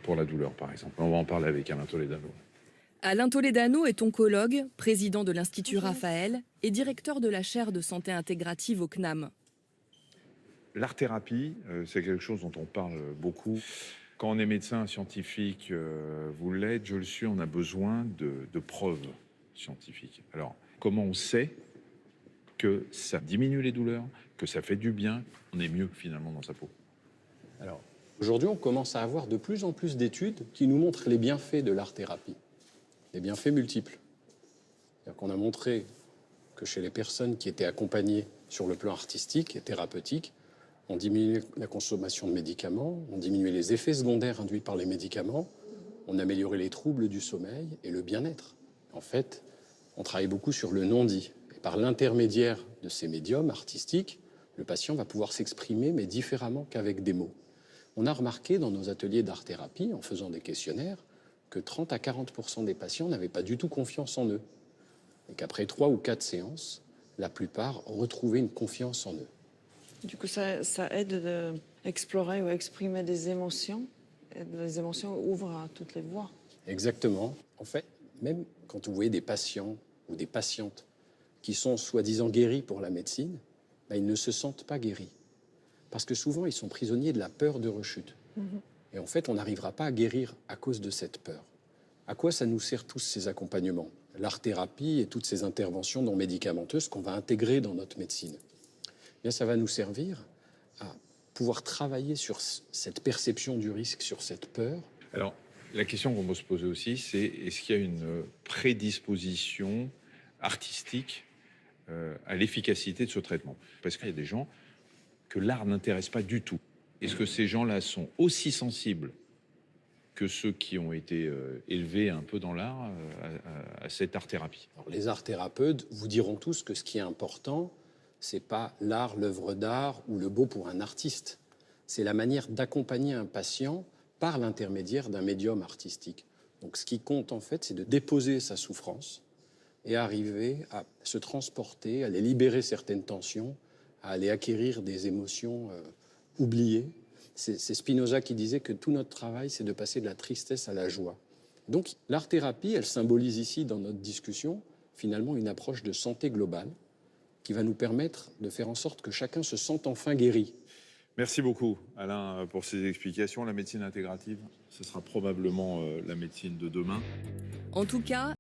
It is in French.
pour la douleur, par exemple. On va en parler avec Alain Toledano. Alain Toledano est oncologue, président de l'Institut Raphaël et directeur de la chaire de santé intégrative au CNAM. L'art-thérapie, c'est quelque chose dont on parle beaucoup. Quand on est médecin scientifique, vous l'êtes, je le suis, on a besoin de preuves scientifiques. Alors, comment on sait que ça diminue les douleurs, que ça fait du bien, on est mieux finalement dans sa peau? Alors, aujourd'hui, on commence à avoir de plus en plus d'études qui nous montrent les bienfaits de l'art-thérapie, des bienfaits multiples. C'est-à-dire qu'on a montré que chez les personnes qui étaient accompagnées sur le plan artistique et thérapeutique, on diminuait la consommation de médicaments, on diminuait les effets secondaires induits par les médicaments, on améliorait les troubles du sommeil et le bien-être. En fait, on travaille beaucoup sur le non-dit. Et par l'intermédiaire de ces médiums artistiques, le patient va pouvoir s'exprimer, mais différemment qu'avec des mots. On a remarqué dans nos ateliers d'art-thérapie, en faisant des questionnaires, que 30 à 40% des patients n'avaient pas du tout confiance en eux. Et qu'après 3 ou 4 séances, la plupart retrouvaient une confiance en eux. Du coup, ça aide à explorer ou à exprimer des émotions. Et les émotions ouvrent à toutes les voies. Exactement. En fait, même quand vous voyez des patients ou des patientes qui sont soi-disant guéris pour la médecine, ben, ils ne se sentent pas guéris. Parce que souvent, ils sont prisonniers de la peur de rechute. Et en fait, on n'arrivera pas à guérir à cause de cette peur. À quoi ça nous sert tous ces accompagnements? L'art-thérapie et toutes ces interventions non médicamenteuses qu'on va intégrer dans notre médecine. Bien, ça va nous servir à pouvoir travailler sur cette perception du risque, sur cette peur. Alors, la question qu'on peut se poser aussi, c'est est-ce qu'il y a une prédisposition artistique à l'efficacité de ce traitement? Parce qu'il y a des gens que l'art n'intéresse pas du tout. Est-ce que ces gens-là sont aussi sensibles que ceux qui ont été élevés un peu dans l'art à cette art-thérapie? Alors, les art-thérapeutes vous diront tous que ce qui est important, c'est pas l'art, l'œuvre d'art ou le beau pour un artiste. C'est la manière d'accompagner un patient par l'intermédiaire d'un médium artistique. Donc ce qui compte en fait, c'est de déposer sa souffrance et arriver à se transporter, à aller libérer certaines tensions, à aller acquérir des émotions oubliées. C'est Spinoza qui disait que tout notre travail, c'est de passer de la tristesse à la joie. Donc l'art-thérapie, elle symbolise ici dans notre discussion finalement une approche de santé globale qui va nous permettre de faire en sorte que chacun se sente enfin guéri. Merci beaucoup, Alain, pour ces explications. La médecine intégrative, ce sera probablement la médecine de demain. En tout cas,